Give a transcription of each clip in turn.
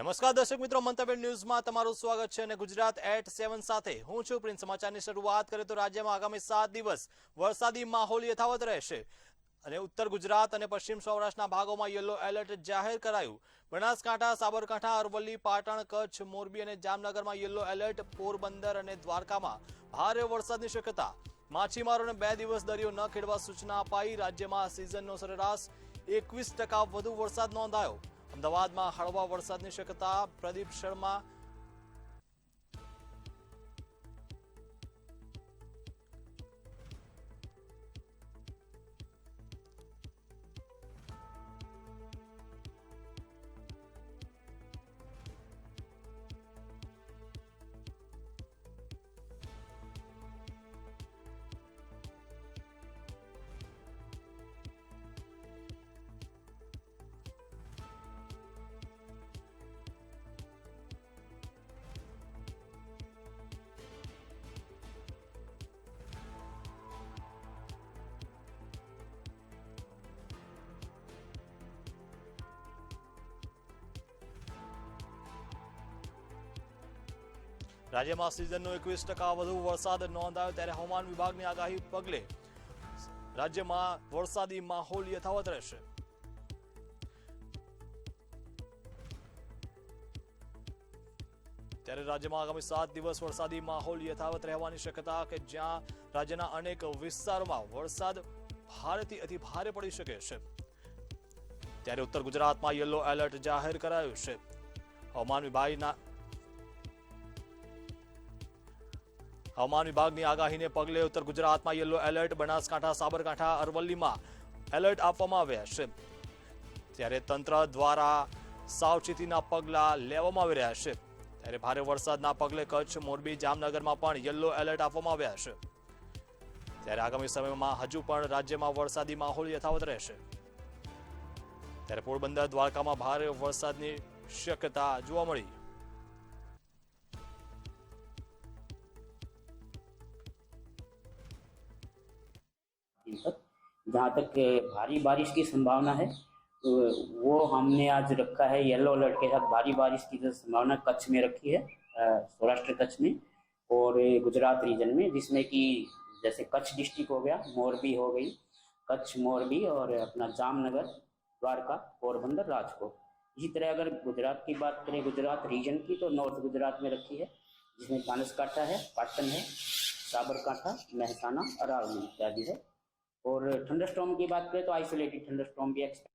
નમસ્કાર દર્શક મિત્રો, મંતવ્ય ન્યૂઝમાં તમારું સ્વાગત છે અને ગુજરાત એટ 7 સાથે હું છું પ્રિન્સ। સમાચારની શરૂઆત કરીએ તો રાજ્યમાં આગામી 7 દિવસ વરસાદી માહોલ યથાવત રહેશે અને ઉત્તર ગુજરાત અને પશ્ચિમ સૌરાષ્ટ્રના ભાગોમાં યલો એલર્ટ જાહેર કરાયું। બનાસકાંઠા, સાબરકાંઠા, અરવલ્લી, પાટણ, કચ્છ, મોરબી અને જામનગરમાં યલો એલર્ટ। પોરબંદર અને દ્વારકામાં ભારે વરસાદની શક્યતા। માછીમારોને 2 દિવસ દરિયો ન ખેડવા સૂચના અપાઈ। રાજ્યમાં સિઝનનો સરેરાશ 21% વધુ વરસાદ નોંધાયો। અમદાવાદમાં હળવા વરસાદની શક્યતા। પ્રદીપ શર્મા રાજ્યમાં સિઝનનો 21% વધુ વરસાદ નોંધાયો ત્યારે હવામાન વિભાગની આગાહી પગલે રાજ્યમાં વરસાદી માહોલ યથાવત રહેશે। ત્યારે રાજ્યમાં આગામી 7 દિવસ વરસાદી માહોલ યથાવત રહેવાની શક્યતા કે જ્યાં રાજ્યના અનેક વિસ્તારોમાં વરસાદ ભારેથી અતિ ભારે પડી શકે છે। ત્યારે ઉત્તર ગુજરાતમાં યલો એલર્ટ જાહેર કરાયું છે। હવામાન વિભાગની આગાહીને પગલે ઉત્તર ગુજરાતમાં યલો એલર્ટ। બનાસકાંઠા, સાબરકાંઠા, અરવલ્લીમાં એલર્ટ આપવામાં આવ્યા છે। ત્યારે તંત્ર દ્વારા સાવચેતીના પગલાં લેવામાં આવી રહ્યા છે। ત્યારે ભારે વરસાદના પગલે કચ્છ, મોરબી, જામનગરમાં પણ યલો એલર્ટ આપવામાં આવ્યા છે। ત્યારે આગામી સમયમાં હજુ પણ રાજ્યમાં વરસાદી માહોલ યથાવત રહેશે। ત્યારે પોરબંદર, દ્વારકામાં ભારે વરસાદની શક્યતા જોવા મળી। जहाँ तक भारी बारिश की संभावना है तो वो हमने आज रखा है येलो अलर्ट के साथ। भारी बारिश की जो संभावना कच्छ में रखी है, सौराष्ट्र कच्छ में और गुजरात रीजन में, जिसमें कि जैसे कच्छ डिस्ट्रिक्ट हो गया, मोरबी हो गई, कच्छ, मोरबी और अपना जामनगर, द्वारका, पोरबंदर, राजकोट। इसी तरह अगर गुजरात की बात करें, गुजरात रीजन की, तो नॉर्थ गुजरात में रखी है, जिसमें बनासकांठा है, पाटन है, साबरकांठा, मेहसाना, अरावली इत्यादि है। और थंडरस्टॉर्म की बात करें तो आइसोलेटेड थंडरस्टॉर्म भी एक्सपेक्ट।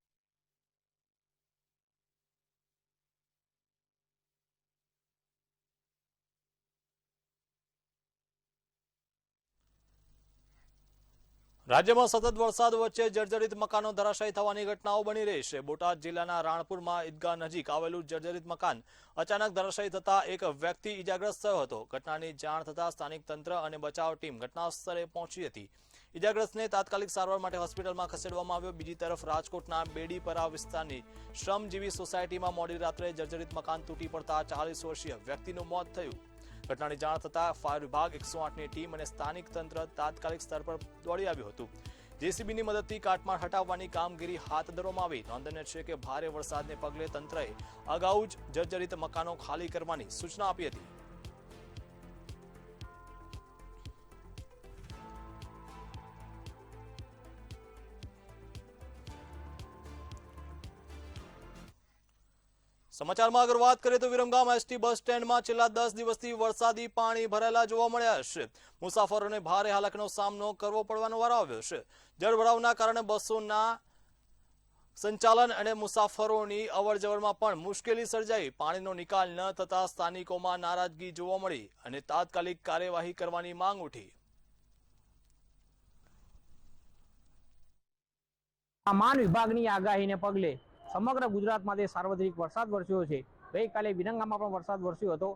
રાજ્યમાં સતત વરસાદ વચ્ચે જર્જરિત મકાનો ધરાશાયી થવાની ઘટનાઓ બની રહી છે। બોટાદ જિલ્લાના રાણપુરમાં ઈદગાહ નજીક આવેલું જર્જરિત મકાન અચાનક ધરાશાયી થતા એક વ્યક્તિ ઈજાગ્રસ્ત થયો હતો। ઘટનાની જાણ થતા સ્થાનિક તંત્ર અને બચાવ ટીમ ઘટના સ્થળે પહોંચી હતી। ઈજાગ્રસ્તને તાત્કાલિક સારવાર માટે હોસ્પિટલમાં ખસેડવામાં આવ્યો। બીજી તરફ રાજકોટના બેડીપરા વિસ્તારની શ્રમજીવી સોસાયટીમાં મોડી રાત્રે જર્જરિત મકાન તૂટી પડતા 40 વર્ષીય વ્યક્તિનું મોત થયું। ઘટનાની જાણ થતા ફાયર વિભાગ, 108ની ટીમ અને સ્થાનિક તંત્ર તાત્કાલિક સ્તર પર દોડી આવ્યું હતું। જેસીબીની મદદથી કાટમાળ હટાવવાની કામગીરી હાથ ધરવામાં આવી। નોંધનીય છે કે ભારે વરસાદને પગલે તંત્રએ અગાઉ જ જર્જરિત મકાનો ખાલી કરવાની સૂચના આપી હતી। સમાચારમાં આગળ વાત કરીએ તો વિરમગામ એસટી બસ સ્ટેન્ડમાં છેલ્લા 10 દિવસથી વરસાદી પાણી ભરાયેલા જોવા મળ્યા છે। મુસાફરોને ભારે હાલાકીનો સામનો કરવો પડવાનો વારો આવ્યો છે। જળભરાવના કારણે બસોના સંચાલન અને મુસાફરોની અવરજવરમાં પણ મુશ્કેલી સર્જાઈ। પાણીનો નિકાલ ન થતા સ્થાનિકોમાં નારાજગી જોવા મળી અને તાત્કાલિક કાર્યવાહી કરવાની માંગ ઉઠી। હવામાન વિભાગની આગાહીને પગલે સમગ્ર ગુજરાતમાં સાર્વત્રિક વરસાદ વરસ્યો છે। ગઈકાલે વિરંગામાં પણ વરસાદ વરસ્યો હતો।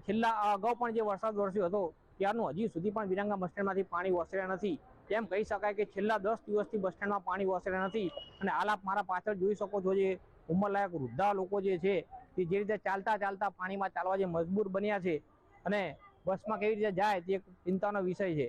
છેલ્લા અગાઉ પણ જે વરસાદ વરસ્યો હતો ત્યારનું હજી સુધી પણ વિરંગા બસ સ્ટેન્ડમાંથી પાણી ઓસર્યા નથી। તેમ કહી શકાય કે છેલ્લા 10 દિવસથી બસ સ્ટેન્ડમાં પાણી ઓસર્યા નથી। અને હાલ આપ મારા પાછળ જોઈ શકો છો, જે ઉંમરલાયક વૃદ્ધા લોકો જે છે તે જે રીતે ચાલતા ચાલતા પાણીમાં ચાલવા જે મજબૂર બન્યા છે અને બસમાં કેવી રીતે જાય તે એક ચિંતાનો વિષય છે।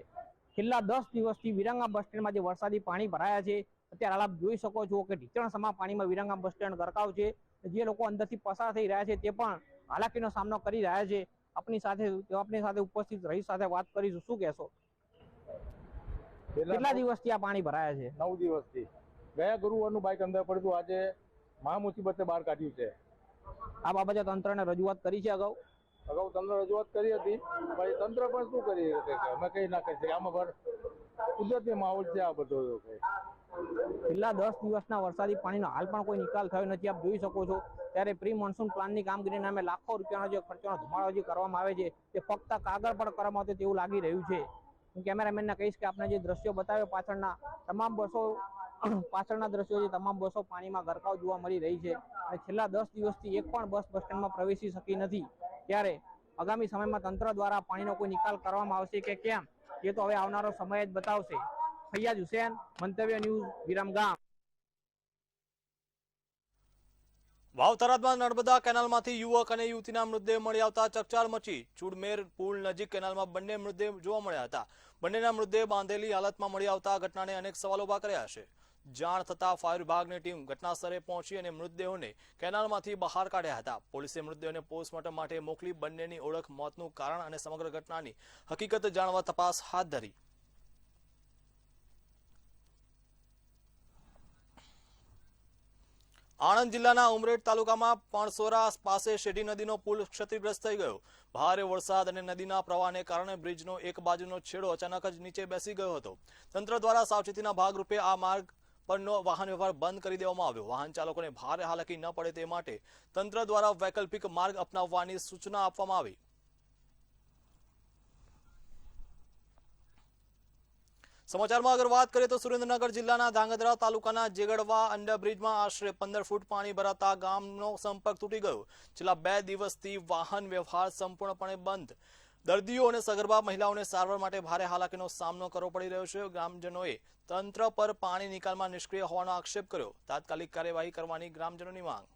છેલ્લા 10 દિવસથી વિરંગા બસ સ્ટેન્ડમાં જે વરસાદી પાણી ભરાયા છે, અત્યારે હાલ આપ જોઈ શકો છો કે ઢીચણ સમા પાણીમાં વિરંગા બસ સ્ટેન્ડ ગરકાવ છે। જે લોકો અંદરથી પસાર થઈ રહ્યા છે તે પણ હાલાકીનો સામનો કરી રહ્યા છે. આપની સાથે ઉપસ્થિત રહી સાથે વાત કરીશું. શું કહેશો? કેટલા દિવસથી આ પાણી ભરાયા છે? 9 દિવસથી. ગયા ગુરુવારનું બાઇક અંદર પડતું, આજે મહા મુસીબતે બહાર કાઢ્યું છે. આ બાબતે તંત્રને રજૂઆત કરી છે અગાઉ તંત્ર રજૂઆત કરી હતી, ભાઈ તંત્ર પણ શું કરી શકે છે? અમે કઈ ના કરી શકીએ. આમાં પર કુદરતી માહોલ છે આ બધો. છેલ્લા 10 દિવસના વરસાદી પાણીનો હાલ પણ કોઈ નિકાલ થયો નથી. આપ જોઈ શકો છો ત્યારે પ્રી મોન્સૂન પ્લાનની કામગીરી નામે લાખો રૂપિયાનો જે ખર્ચનો ધુમાડો જે કરવામાં આવે છે તે ફક્ત કાગળ પર કરવામાં આવે તેવું લાગી રહ્યું છે. હું કેમેરામેનને કહીશ કે આપણે જે દ્રશ્યો બતાવ્યો પાછળના દ્રશ્યો છે, તમામ બસો પાણીમાં ગરકાવ જોવા મળી રહી છે અને છેલ્લા 10 દિવસથી એક પણ બસ સ્ટેન્ડમાં પ્રવેશી શકી નથી. ત્યારે આગામી સમયમાં તંત્ર દ્વારા પાણીનો કોઈ નિકાલ કરવામાં આવશે કે કેમ, એ તો હવે આવનારો સમય જ બતાવશે. ફૈયાજ હુસેન, મંતવ્ય ન્યૂઝ, વિરમગામ. વાવ થરાદમાં નર્મદા કેનાલમાંથી યુવક અને યુવતીના મૃતદેહ મળી આવતા ચકચાર મચી. ચુડમેર પુલ નજીક કેનાલમાં બંને મૃતદેહ જોવા મળ્યા હતા. બંનેના મૃતદેહ બાંધેલી હાલતમાં મળી આવતા ઘટનાને અનેક સવાલો ઉભા કર્યા છે. જાણ થતા ફાયર વિભાગની ટીમ ઘટનાસ્થળે પહોંચી અને મૃતદેહોને કેનાલમાંથી બહાર કાઢ્યા હતા. પોલીસે મૃતદેહોને પોસ્ટમોર્ટમ માટે મોકલી બંનેની ઓળખ, મોતનું કારણ અને સમગ્ર ઘટનાની હકીકત જાણવા તપાસ હાથ ધરી. આણંદ જિલ્લાના ઉમરેઠ તાલુકામાં પણસોરા પાસે શેઢી નદીનો પુલ ક્ષતિગ્રસ્ત થઈ ગયો. ભારે વરસાદ અને નદીના પ્રવાહને કારણે બ્રિજનો એક બાજુનો છેડો અચાનક જ નીચે બેસી ગયો હતો. તંત્ર દ્વારા સાવચેતીના ભાગરૂપે આ માર્ગ પરનો વાહન વ્યવહાર બંધ કરી દેવામાં આવ્યો. વાહન ચાલકોને ભારે હાલાકી ન પડે તે માટે તંત્ર દ્વારા વૈકલ્પિક માર્ગ અપનાવવાની સૂચના આપવામાં આવી. સમાચારમાં અગર વાત કરીએ તો સુરેન્દ્રનગર જિલ્લાના ધાંગધ્રા તાલુકાના જેગડવા અંડરબ્રિજમાં આશરે 15 ફૂટ પાણી ભરાતા ગામનો સંપર્ક તૂટી ગયો. છેલ્લા 2 દિવસથી વાહન વ્યવહાર સંપૂર્ણપણે બંધ. દર્દીઓ અને સગર્ભા મહિલાઓને સારવાર માટે ભારે હાલાકીનો સામનો કરવો પડી રહ્યો છે. ગ્રામજનોએ તંત્ર પર પાણી નિકાલમાં નિષ્ક્રિય હોવાનો આક્ષેપ કર્યો. તાત્કાલિક કાર્યવાહી કરવાની ગ્રામજનોની માંગ.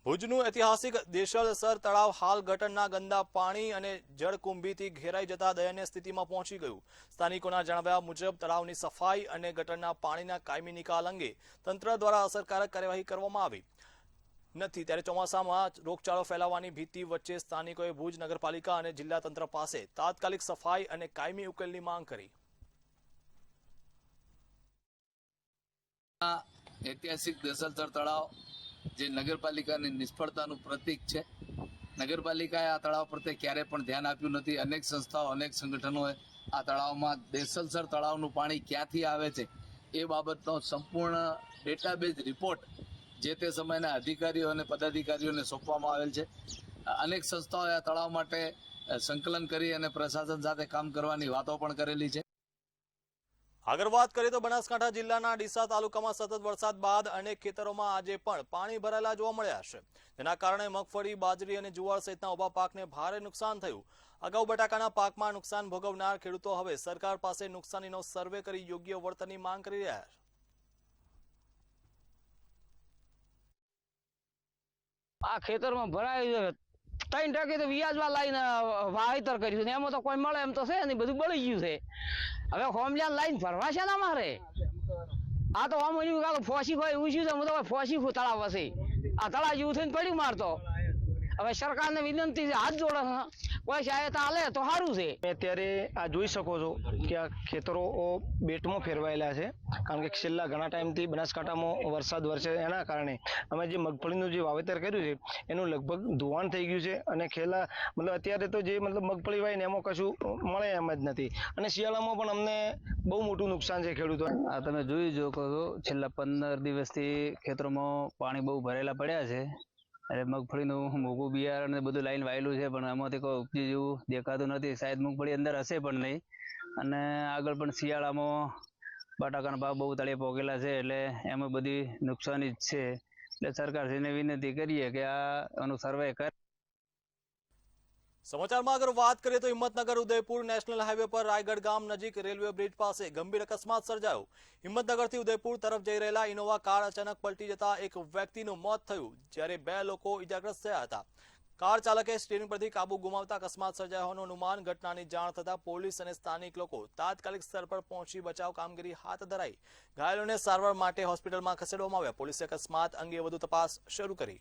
ભુજનું ઐતિહાસિક દેશલસર તળાવ હાલ ગટરના ગંદા પાણી અને જળકુંભીથી ઘેરાઈ જતા દયનીય સ્થિતિમાં પહોંચી ગયું. સ્થાનિકોના જણાવ્યા મુજબ તળાવની સફાઈ અને ગટરના પાણીના કાયમી નિકાલ અંગે તંત્ર દ્વારા અસરકારક કાર્યવાહી કરવામાં આવી નથી. ત્યારે ચોમાસામાં રોગચાળો ફેલાવાની ભીતિ વચ્ચે સ્થાનિકોએ ભુજ નગરપાલિકા અને જિલ્લા તંત્ર પાસે તાત્કાલિક સફાઈ અને કાયમી ઉકેલની માંગ કરી. ઐતિહાસિક દેશલસર તળાવ જે નગરપાલિકાની નિષ્ફળતાનું પ્રતીક છે. નગરપાલિકાએ આ તળાવ પ્રત્યે ક્યારેય પણ ધ્યાન આપ્યું નથી. અનેક સંસ્થાઓ, અનેક સંગઠનોએ આ તળાવમાં દેશલસર તળાવનું પાણી ક્યાંથી આવે છે એ બાબતનો સંપૂર્ણ ડેટાબેઝ રિપોર્ટ જે તે સમયના અધિકારીઓ અને પદાધિકારીઓને સોંપવામાં આવેલ છે. અનેક સંસ્થાઓએ આ તળાવ માટે સંકલન કરી અને પ્રશાસન સાથે કામ કરવાની વાતો પણ કરેલી છે. આગળ વાત કરીએ તો બનાસકાંઠા જિલ્લાના ડીસા તાલુકામાં સતત વરસાદ બાદ અનેક ખેતરોમાં આજે પણ પાણી ભરાયેલા જોવા મળ્યા છે. જેના કારણે મગફળી, બાજરી અને જુવાર સહિતના ઉભા પાકને ભારે નુકસાન થયું. અગાઉ બટાકાના પાકમાં નુકસાન ભોગવનાર ખેડૂતો હવે સરકાર પાસે નુકસાનીનો સર્વે કરી યોગ્ય વળતરની માંગ કરી રહ્યા છે. આ ખેતરમાં ભરાય 3% તો વ્યાજમાં લાઈને વાવેતર કર્યું ને એમાં તો કોઈ મળે એમ તો છે ને, બધું બળી ગયું છે. હવે હોમલ્યાન લાઈન ભરવા છે ને અમારે. આ તો હોમ ફોસી હોય એવું છે, હું તો ફોસી તળાવ હશે. આ તળાવ જેવું થઈને પડ્યું મારતો. હવે સરકારને વિનંતી છે, હાથ જોડે કોઈ સહાયતા આલે તો સારું છે. અત્યારે આ જોઈ શકો છો કે આ ખેતરો બેટમાં ફેરવાયેલા છે, કારણ કે છેલ્લા ઘણા ટાઈમથી બનાસકાંઠામાં વરસાદ વરસે એના કારણે અમે જે મગફળીનું જે વાવેતર કર્યું છે એનું લગભગ ધોવાણ થઈ ગયું છે અને મતલબ અત્યારે તો જે મગફળી વાય ને એમાં કશું મળે એમ જ નથી અને શિયાળામાં પણ અમને બહુ મોટું નુકસાન છે ખેડૂતો. આ તમે જોઈ શકો છો છેલ્લા 15 દિવસથી ખેતરોમાં પાણી બહુ ભરેલા પડ્યા છે. એટલે મગફળીનું મોંઘું બિયારણ ને બધું લાઈન વાયેલું છે પણ એમાંથી કોઈ ઉપજી જેવું દેખાતું નથી. શાયદ મગફળી અંદર હશે પણ નહીં. અને આગળ પણ શિયાળામાં બટાકાના ભાવ બહુ તળિયે પોગેલા છે એટલે એમાં બધી નુકસાની જ છે. એટલે સરકારશ્રીને વિનંતી કરીએ કે આનું સર્વે કરે. સમાચારમાં અગર વાત કરીએ તો હિંમતનગર ઉદયપુર નેશનલ હાઈવે પર રાયગઢ ગામ નજીક રેલવે બ્રિજ પાસે ગંભીર અકસ્માત સર્જાયો. હિંમતનગરથી ઉદયપુર તરફ જઈ રહેલા ઇનોવા કાર અચાનક પલટી જતા એક વ્યક્તિનું મોત થયું, જ્યારે 2 લોકો ઇજાગ્રસ્ત થયા હતા. કાર ચાલકે સ્ટીયરિંગ પરથી કાબુ ગુમાવતા અકસ્માત સર્જાયો હોવાનું અનુમાન. ઘટનાની જાણ થતાં પોલીસ અને સ્થાનિક લોકો તાત્કાલિક સ્થળ પર પહોંચી બચાવ કામગીરી હાથ ધરાઈ. ઘાયલોને સારવાર માટે હોસ્પિટલમાં ખસેડવામાં આવ્યા. પોલીસે અકસ્માત અંગે વધુ તપાસ શરૂ કરી.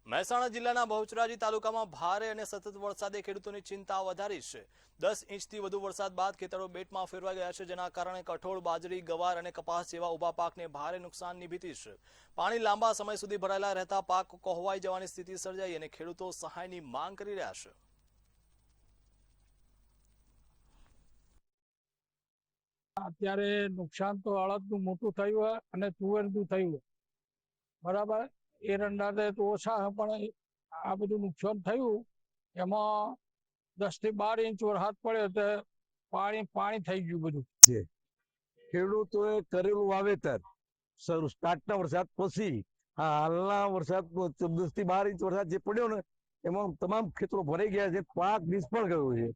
મહેસાણા જિલ્લાના બહુચરાજી તાલુકામાં ભારે અને સતત વરસાદે ખેડૂતોની ચિંતા વધારી છે. 10 ઇંચથી વધુ વરસાદ બાદ ખેતરો બેટમાં ફેરવાઈ ગયા છે, જેના કારણે કઠોળ, બાજરી, ગવાર અને કપાસ જેવા ઉભા પાકને ભારે નુકસાનની ભીતિ છે. પાણી લાંબા સમય સુધી ભરાયેલા રહેતા પાક કોહવાઈ જવાની સ્થિતિ સર્જાઈ અને ખેડૂતો સહાયની માંગ કરી રહ્યા છે. અત્યારે નુકસાન તો અડદનું મોટું થયું અને તુવેરનું થયું, બરાબર. એરંડા તો ઓછા, પણ આ બધું નુકસાન થયું. એમાં 10 થી 12 ઇંચ વરસાદ પડ્યો તો પાણી થઈ ગયું બધું. ખેડૂતોએ કરેલું વાવેતર સ્ટાર્ટના વરસાદ પછી હાલના વરસાદ 10 થી 12 ઇંચ વરસાદ જે પડ્યો ને એમાં તમામ ખેતરો ભરાઈ ગયા છે. પાક નિષ્ફળ ગયો છે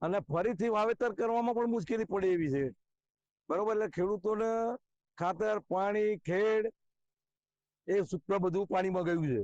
અને ફરીથી વાવેતર કરવામાં પણ મુશ્કેલી પડે એવી છે, બરોબર. એટલે ખેડૂતોને ખાતર, પાણી, ખેડ એ સૂત્ર બધું પાણીમાં ગયું છે.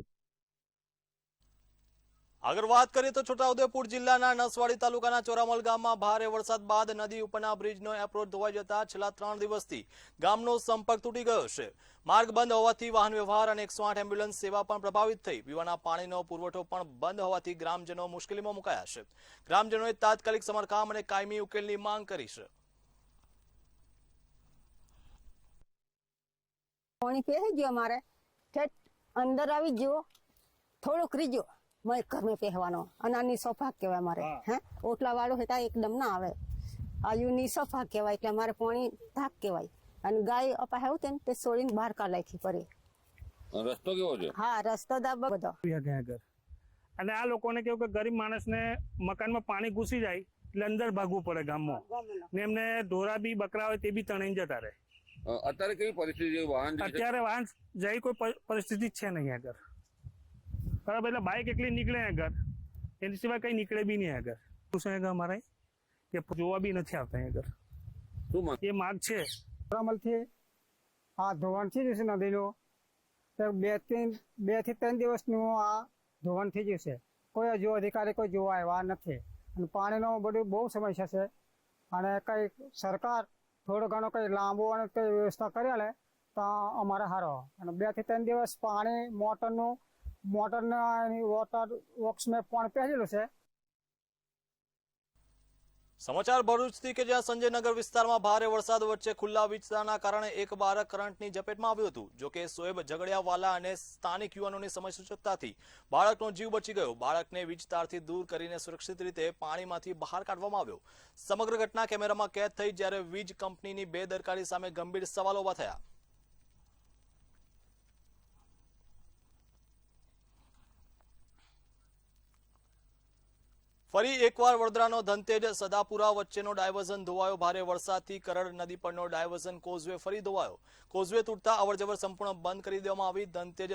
આગળ વાત કરીએ તો છોટાઉદેપુર જિલ્લાના નસવાડી તાલુકાના ચોરામલ ગામમાં ભારે વરસાદ બાદ નદી ઉપરના બ્રિજનો એપ્રોચ ધોવાઈ જતા છેલ્લા 3 દિવસથી ગામનો સંપર્ક તૂટી ગયો છે. માર્ગ બંધ હોવાથી વાહન વ્યવહાર અને 108 એમ્બ્યુલન્સ સેવા પણ પ્રભાવિત થઈ. પીવાના પાણીનો પુરવઠો પણ બંધ હોવાથી ગ્રામજનો મુશ્કેલીમાં મુકાયા છે. ગ્રામજનોએ તાત્કાલિક સમારકામ અને કાયમી ઉકેલની માંગ કરી છે. પાણી પહેરી ગયો, અમારે અંદર આવી ગયો, થોડોક રીજો મેં ઘરમાં પહેરવાનો અને આ નીસો ભાગ કહેવાય અમારે. હે ઓટલા વાળો હતા એકદમ ના આવે, આયુ નીસો ભાગ કહેવાય એટલે અમારે પાણી ભાગ કહેવાય. અને ગાય અપા હેવું તે તે છોડીને બહાર કાઢી પડે. રસ્તો કેવો છે? હા, રસ્તો દા બધો. અને આ લોકોને કેવું કે ગરીબ માણસને મકાનમાં પાણી ઘૂસી જાય એટલે અંદર ભાગવું પડે ગામમાં, ને એમને ઢોરા બી બકરા હોય તે બી તણાઈ જતા રહે. અત્યારે કેવી પરિસ્થિતિ? વાહન અત્યારે વાહન જઈ કોઈ પરિસ્થિતિ છે નહીં આગળ, બરાબર. એટલે બાઇક એકલી નીકળે આગળ, એની સિવાય કઈ નીકળે બી નહીં આગળ. શું છે અમારે કે જોવા બી નથી આવતા આગળ. એ માર્ગ છે અમલથી આ ધોવાણ થઈ જશે નદીનો, 2 થી 3 દિવસનું આ ધોવાણ થઈ જશે. કોઈ હજુ અધિકારી કોઈ જોવા આવ્યા નથી અને પાણીનો બધું બહુ સમસ્યા છે. અને કઈ સરકાર થોડો ઘણો કઈ લાંબો અને કઈ વ્યવસ્થા કરી લે તો અમારે સારો. અને 2 થી 3 દિવસ પાણી મોટરના વોટર વર્ક્સમાં પણ પહેરેલું છે. સમાચાર ભરૂચથી કે જ્યાં સંજયનગર વિસ્તારમાં ભારે વરસાદ વચ્ચે ખુલ્લા વિસ્તારના કારણે એક બાળક કરંટની ઝપેટમાં આવ્યું હતું. જોકે સોએબ ઝઘડિયાવાલા અને સ્થાનિક યુવાનોની સમયસૂચકતાથી બાળકનો જીવ બચી ગયો. બાળકને વીજતારથી દૂર કરીને સુરક્ષિત રીતે પાણીમાંથી બહાર કાઢવામાં આવ્યો. સમગ્ર ઘટના કેમેરામાં કેદ થઈ, જ્યારે વીજ કંપનીની બેદરકારી સામે ગંભીર સવાલો ઉભા થયા. ફરી એકવાર વડોદરાનો ધનતેજ સદાપુરા વચ્ચેનો ડાયવર્ઝન ધોવાયો. ભારે વરસાદથી કરડ નદી પરનો ડાયવર્ઝન કોઝવે ફરી ધોવાયો. કોઝવે તૂટતા અવરજવર સંપૂર્ણ બંધ કરી દેવામાં આવી. ધનતેજ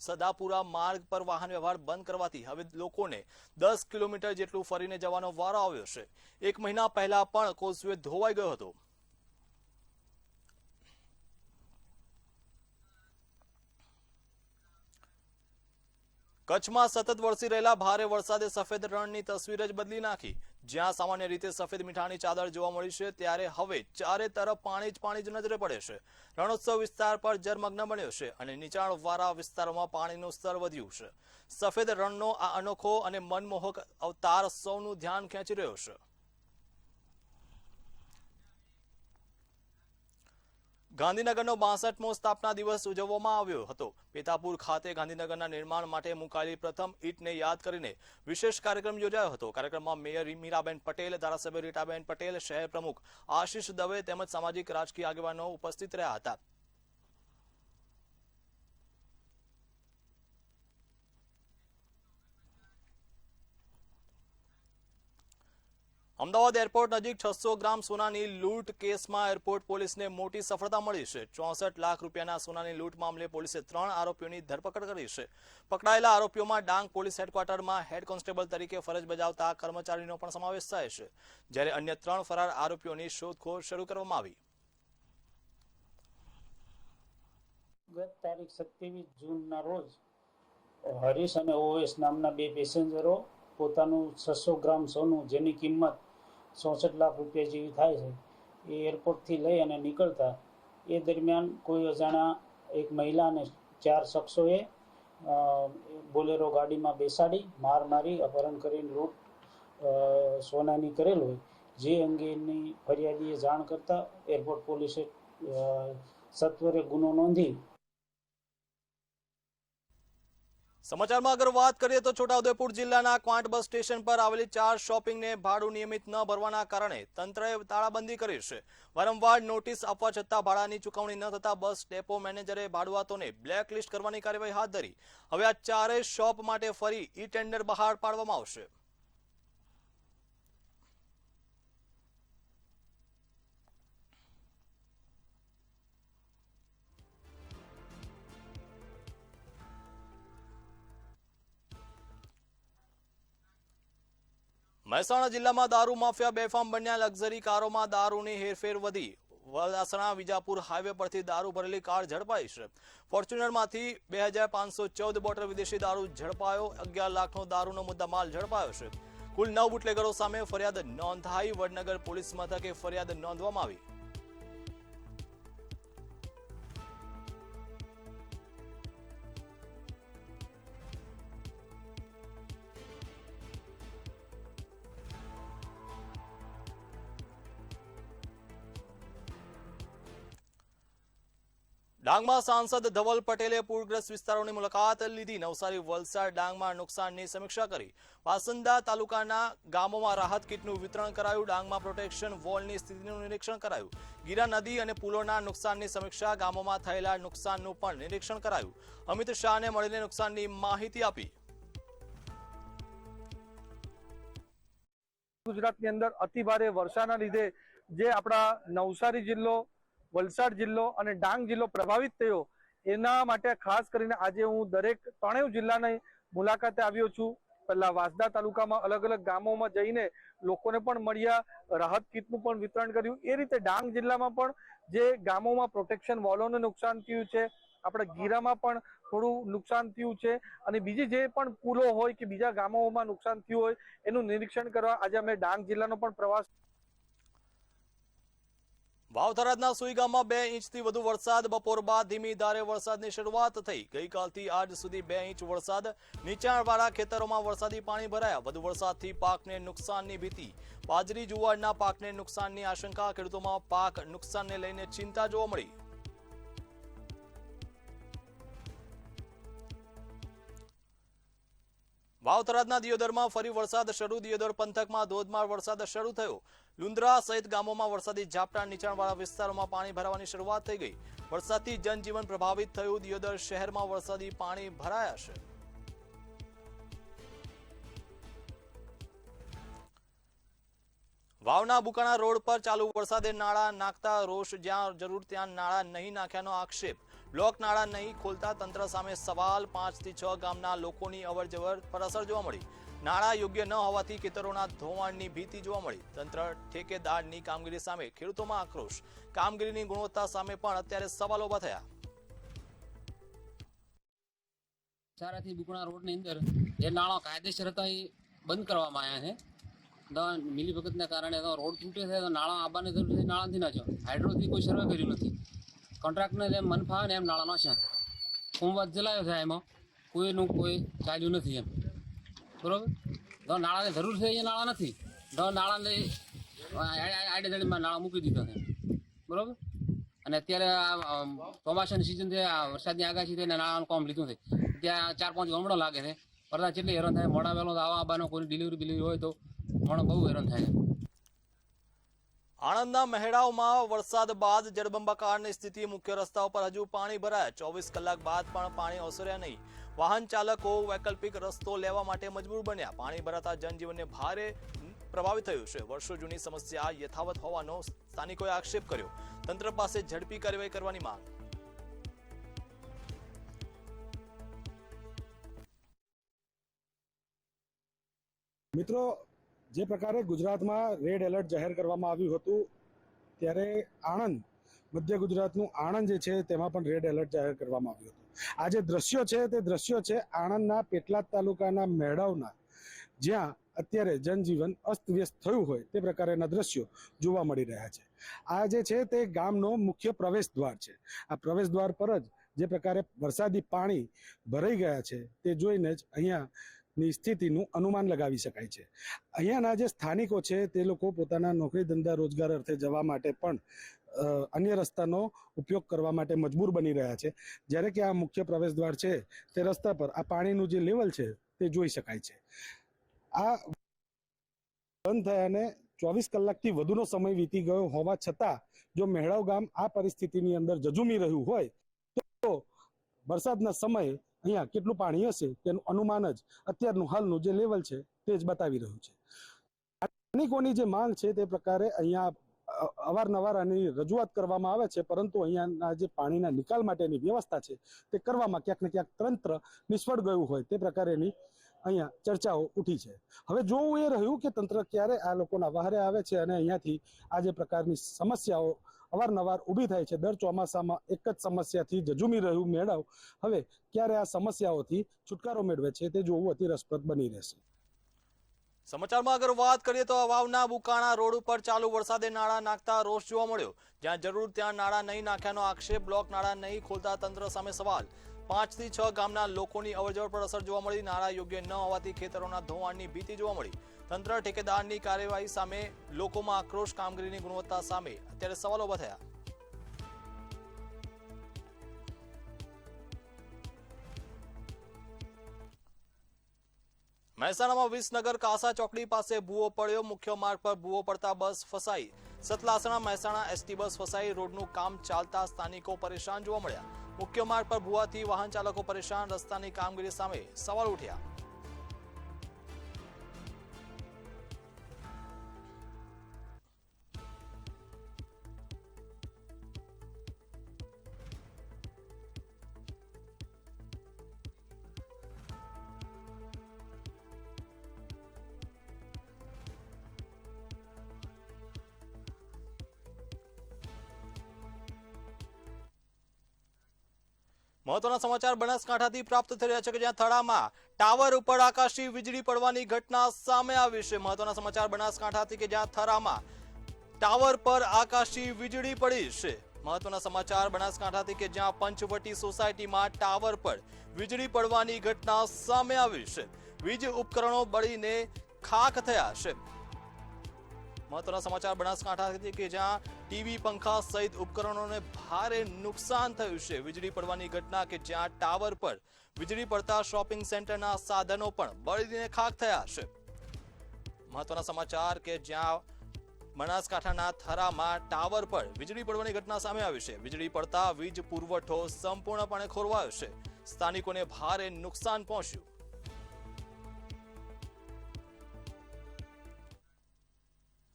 સદાપુરા માર્ગ પર વાહન વ્યવહાર બંધ કરવાથી હવે લોકોને 10 કિલોમીટર જેટલું ફરીને જવાનો વારો આવ્યો છે. 1 મહિના પહેલા પણ કોઝવે ધોવાઈ ગયો હતો. કચ્છમાં સતત વરસી રહેલા ભારે વરસાદે સફેદ રણની તસવીર જ બદલી નાખી. જ્યાં સામાન્ય રીતે સફેદ મીઠાની ચાદર જોવા મળી છે, ત્યારે હવે ચારે તરફ પાણી જ નજરે પડે છે. રણોત્સવ વિસ્તાર પર જળમગ્ન બન્યો છે અને નીચાણવાળા વિસ્તારોમાં પાણીનું સ્તર વધ્યું છે. સફેદ રણનો આ અનોખો અને મનમોહક અવતાર સૌનું ધ્યાન ખેંચી રહ્યો છે. ગાંધીનગરનો 62મો સ્થાપના દિવસ ઉજવવામાં આવ્યો હતો. પેતાપુર ખાતે ગાંધીનગરના નિર્માણ માટે મુકાયેલી પ્રથમ ઈંટને યાદ કરીને વિશેષ કાર્યક્રમ યોજાયો હતો. કાર્યક્રમમાં મેયર મીરાબેન પટેલ, ધારાસભ્ય રીટાબેન પટેલ, શહેર પ્રમુખ આશિષ દવે તેમજ સામાજિક રાજકીય આગેવાનો ઉપસ્થિત રહ્યા હતા. અમદાવાદ એરપોર્ટ નજીક 600 ગ્રામ સોનાની લૂંટ કેસમાં એરપોર્ટ પોલીસને મોટી સફળતા મળી છે. 64 લાખ રૂપિયાના સોનાની લૂંટ મામલે પોલીસે 3 આરોપીઓની ધરપકડ કરી છે. પકડાયેલા આરોપીઓમાં ડાંગ પોલીસ હેડક્વાર્ટરમાં હેડ કોન્સ્ટેબલ તરીકે ફરજ બજાવતા કર્મચારીનો પણ સમાવેશ થાય છે, જ્યારે અન્ય 3 ફરાર આરોપીઓની શોધખોળ શરૂ કરવામાં આવી. ગત તારીખ 27 જૂનના રોજ હરીશ અને ઓએસ નામના 2 પેસેન્જરો પોતાનું 600 ગ્રામ સોનું, જેની કિંમત 64 લાખ રૂપિયા જેવી થાય છે, એ એરપોર્ટથી લઈ અને નીકળતા એ દરમિયાન કોઈ અજાણા એક મહિલા અને 4 શખ્સોએ બોલેરો ગાડીમાં બેસાડી માર મારી અપહરણ કરીને લૂંટ સોનાની કરેલ હોય, જે અંગેની ફરિયાદીએ જાણ કરતા એરપોર્ટ પોલીસે સત્વરે ગુનો નોંધી. સમાચારમાં અગર વાત કરીએ તો છોટાઉદેપુર જિલ્લાના ક્વાંટ બસ સ્ટેશન પર આવેલી 4 શોપિંગને ભાડું નિયમિત ન ભરવાના કારણે તંત્રએ તાળાબંધી કરી છે. વારંવાર નોટિસ આપવા છતાં ભાડાની ચૂકવણી ન થતા બસ ડેપો મેનેજરે ભાડુઆતોને બ્લેકલિસ્ટ કરવાની કાર્યવાહી હાથ ધરી. હવે આ 4 શોપ માટે ફરી ઈ ટેન્ડર બહાર પાડવામાં આવશે. મહેસાણા જિલ્લામાં દારૂ માફિયા બેફામ બન્યા. લક્ઝરી કારોમાં દારૂની હેરફેર વધી. વલાસણા વિજાપુર હાઈવે પરથી દારૂ ભરેલી કાર ઝડપાઈ છે. ફોર્ચ્યુનરમાંથી 2514 બોટલ વિદેશી દારૂ ઝડપાયો. 11 લાખનો દારૂનો મુદ્દામાલ ઝડપાયો છે. કુલ 9 બુટલેગરો સામે ફરિયાદ નોંધાઈ. વડનગર પોલીસ મથકે ફરિયાદ નોંધવામાં આવી. ડાંગમાં સાંસદ ધવલ પટેલે પૂરગ્રસ્ત વિસ્તારોની મુલાકાત લીધી. નવસારી, વલસાડ, ડાંગમાં નુકસાનની સમીક્ષા કરી. વાસંદા તાલુકાના ગામોમાં રાહત કીટનું વિતરણ કરાયું. ડાંગમાં પ્રોટેક્શન વોલની સ્થિતિનું નિરીક્ષણ કરાયું. ગીરા નદી અને પુલોના નુકસાનની સમીક્ષા, ગામોમાં થયેલા નુકસાનનું પણ નિરીક્ષણ કરાયું. અમિત શાહને મળીને નુકસાનની માહિતી આપી. ગુજરાતની અંદર અતિભારે વર્ષાના લીધે જે આપણા નવસારી જિલ્લો, વલસાડ જિલ્લો અને ડાંગ જિલ્લો પ્રભાવિત થયો, એના માટે ખાસ કરીને આજે હું દરેક 3 જિલ્લાની મુલાકાતે આવ્યો છું. પહેલા વાંસદા તાલુકામાં અલગ અલગ ગામોમાં જઈને લોકોને પણ મળ્યા, રાહત કીટનું પણ વિતરણ કર્યું. એ રીતે ડાંગ જિલ્લામાં પણ જે ગામોમાં પ્રોટેક્શન વોલોને નુકસાન થયું છે, આપણે ગીરામાં પણ થોડું નુકસાન થયું છે, અને બીજી જે પણ પુલો હોય કે બીજા ગામોમાં નુકસાન થયું હોય એનું નિરીક્ષણ કરવા આજે અમે ડાંગ જિલ્લાનો પણ પ્રવાસ. વાવ-થરાદના સુઈ ગામમાં 2 ઇંચથી વધુ વરસાદ. બપોર બાદ ધીમી ધારે વરસાદની શરૂઆત થઈ. ગઈકાલથી આજ સુધી 2 ઇંચ વરસાદ. નીચાણવાળા ખેતરોમાં વરસાદી પાણી ભરાયા. વધુ વરસાદથી પાકને નુકસાનની ભીતિ. બાજરી, જુવારના પાકને નુકસાનની આશંકા. ખેડૂતોમાં પાક નુકસાનને લઈને ચિંતા જોવા મળી. વાવ-થરાદના દિયોદરમાં ફરી વરસાદ શરૂ. દિયોદર પંથકમાં ધોધમાર વરસાદ શરૂ થયો. લુંદ્રા સહિત ગામોમાં વરસાદી ઝાપટા. નીચાણવાળા વિસ્તારોમાં પાણી ભરાવાની શરૂઆત થઈ ગઈ. વરસાદથી જનજીવન પ્રભાવિત થયું. દિયોદર શહેરમાં વરસાદી પાણી ભરાયા છે. વાવના બુકાણા રોડ પર ચાલુ વરસાદે નાળા નાખતા રોષ. જ્યાં જરૂર ત્યાં નાળા નહીં નાખ્યાનો આક્ષેપ. બ્લોક નાળા નહીં ખોલતા તંત્ર સામે સવાલ. 5 થી 6 ગામના લોકોની અવરજવર પર અસર જોવા મળી. નાળા યોગ્ય ન હોવાથી ખેતરોના ધોવાણની ભીતિ જોવા મળી. તંત્ર ઠેકેદારની કામગીરી સામે ખેડૂતોમાં આક્રોશ. કામગીરીની ગુણવત્તા સામે પણ અત્યારે સવાલો ઉભા થયા. સારાથી બુકણા રોડની અંદર એ નાળા કાયદેસર હતા એ બંધ કરવામાં આવ્યા છે. મિલીભગતના કારણે રોડ તૂટે છે તો નાળા આવવાની જરૂર છે, નાળા નથી નાખ્યો. હાઇડ્રોથી કોઈ સર્વે કર્યું નથી. કોન્ટ્રાક્ટને જેમ મન ફાવે ને એમ નાળા નાખ્યા. સોમવાર ચલાવ્યો છે, એમાં કોઈનું કોઈ ચાલ્યું નથી એમ. બરોબર, તો નાળાની જરૂર છે એ નાળા નથી. તો નાળાને આડેધડીમાં નાળા મૂકી દીધા છે. બરોબર, અને અત્યારે ચોમાસાની સિઝન છે, વરસાદની આગાહી છે, નાળાનું કામ લીધું છે. ત્યાં 4-5 ગામડો લાગે છે. બધા કેટલી હેરાન થાય. મોડા વહેલો તો આવવાનો કોઈ ડિલિવરી હોય તો મને બહુ હેરાન થાય છે. આણંદના મહેડાઓમાં વરસાદ બાદ જળબંબાકારની સ્થિતિ. મુખ્ય રસ્તાઓ પર હજુ પાણી ભરાયા. 24 કલાક બાદ પણ પાણી ઓસર્યા નહીં. વાહન ચાલકો વૈકલ્પિક રસ્તો લેવા માટે મજબૂર બન્યા. પાણી ભરાતા જનજીવનને ભારે પ્રભાવિત થયું છે. વર્ષો જૂની સમસ્યા યથાવત હોવાનો સ્થાનિકોએ આક્ષેપ કર્યો. તંત્ર પાસે ઝડપી કાર્યવાહી કરવાની માંગ. મિત્રો, જે પ્રકારે ગુજરાતમાં રેડ એલર્ટ જાહેર કરવામાં આવ્યું હતું ત્યારે આણંદ, મધ્ય ગુજરાતનું આણંદ જે છે તેમાં પણ રેડ એલર્ટ જાહેર કરવામાં આવ્યું હતું. આ જે દ્રશ્યો છે તે દ્રશ્યો છે આણંદના પેટલાદ તાલુકાના મેળવના, જ્યાં અત્યારે જનજીવન અસ્તવ્યસ્ત થયું હોય તે પ્રકારના દ્રશ્યો જોવા મળી રહ્યા છે. આ જે છે તે ગામનો મુખ્ય પ્રવેશ દ્વાર છે. આ પ્રવેશ દ્વાર પર જ જે પ્રકારે વરસાદી પાણી ભરાઈ ગયા છે તે જોઈને જ અહીંયાની સ્થિતિનું અનુમાન લગાવી શકાય છે. અહીંયાના જે સ્થાનિકો છે તે લોકો પોતાના નોકરી ધંધા રોજગાર અર્થે જવા માટે પણ અન્ય રસ્તાનો ઉપયોગ કરવા માટે મજબૂર બની રહ્યા છે. જ્યારે કે આ મુખ્ય પ્રવેશ દ્વાર છે તે રસ્તા પર આ પાણીનું જે લેવલ છે તે જોઈ શકાય છે. આ બંધ થયાને 24 કલાકથી વધુનો સમય વીતી ગયો હોવા છતાં જો મેળવ ગામ આ પરિસ્થિતિની અંદર જજુમી રહ્યું હોય તો વરસાદના સમયે અહીંયા કેટલું પાણી હશે તેનું અનુમાન જ અત્યારનું હાલનું જે લેવલ છે તે જ બતાવી રહ્યું છે. સ્થાનિકોની જે માંગ છે તે પ્રકારે અહીંયા અવારનવાર આની રજૂઆત કરવામાં આવે છે, પરંતુ અહીંયાના જે પાણીના નિકાલ માટેની વ્યવસ્થા છે તે કરવામાં ક્યાંક ને ક્યાંક તંત્ર નિષ્ફળ ગયું હોય તે પ્રકારેની અહીંયા ચર્ચાઓ ઉઠી છે. હવે જોવું એ રહ્યું કે તંત્ર ક્યારે આ લોકોના વહારે આવે છે અને અહીંયાથી આ જે પ્રકારની સમસ્યાઓ અવારનવાર ઊભી થાય છે. દર ચોમાસામાં એક જ સમસ્યાથી જજુમી રહ્યું મેળવ હવે ક્યારે આ સમસ્યાઓથી છુટકારો મેળવે છે તે જોવું અતિ રસપ્રદ બની રહેશે. સમાચારમાં અગર વાત કરીએ તો વાવના બુકાણા રોડ ઉપર ચાલુ વરસાદે નાળા નાખતા રોષ જોવા મળ્યો. જ્યાં જરૂર ત્યાં નાળા નહીં નાખ્યાનો આક્ષેપ. બ્લોક નાળા નહીં ખોલતા તંત્ર સામે સવાલ. 5 થી 6 ગામના લોકોની અવરજવર પર અસર જોવા મળી. નાળા યોગ્ય ન હોવાથી ખેતરોના ધોવાણની ભીતિ જોવા મળી. તંત્ર ઠેકેદારની કાર્યવાહી સામે લોકોમાં આક્રોશ. કામગીરીની ગુણવત્તા સામે અત્યારે સવાલો ઉભા થયા. મહેસાણામાં વિસનગર કાસા ચોકડી પાસે ભૂવો પડ્યો. મુખ્ય માર્ગ પર ભૂવો પડતા બસ ફસાઈ. સતલાસણા મહેસાણા એસટી બસ ફસાઈ. રોડનું કામ ચાલતા સ્થાનિકો પરેશાન જોવા મળ્યા. મુખ્ય માર્ગ પર ભૂવાથી વાહન ચાલકો પરેશાન. રસ્તાની કામગીરી સામે સવાલ ઉઠ્યા. મહત્વના સમાચાર બનાસકાંઠાથી પ્રાપ્ત થઈ રહ્યા છે કે જ્યાં થડામાં ટાવર ઉપર આકાશી વીજળી પડવાની ઘટના સામે આવી છે. મહત્વના સમાચાર બનાસકાંઠાથી કે જ્યાં થરામાં ટાવર પર આકાશી વીજળી પડી છે. મહત્વના સમાચાર બનાસકાંઠાથી કે જ્યાં પંચવટી સોસાયટીમાં ટાવર પર વીજળી પડવાની ઘટના સામે આવી છે. વીજ ઉપકરણો બળીને ખાખ થયા છે. મહત્વના સમાચાર બનાસકાંઠાથી કે જ્યાં ટીવી પંખા સહિત ઉપકરણોને ભારે નુકસાન થયું છે. વીજળી પડવાની ઘટના કે જ્યાં ટાવર પર વીજળી પડતા શોપિંગ સેન્ટરના સાધનો પણ બળીને ખાખ થયા છે. મહત્વના સમાચાર કે જ્યાં બનાસકાંઠાના થરામાં ટાવર પર વીજળી પડવાની ઘટના સામે આવી છે. વીજળી પડતા વીજ પુરવઠો સંપૂર્ણપણે ખોરવાયો છે. સ્થાનિકોને ભારે નુકસાન પહોંચ્યું.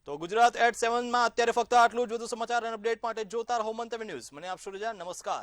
તો ગુજરાત@7 માં અત્યારે ફક્ત આટલું જ. વધુ સમાચાર અને અપડેટ માટે જોતા રહો મંતવ્ય ન્યૂઝ. મને આપશો રજા. નમસ્કાર.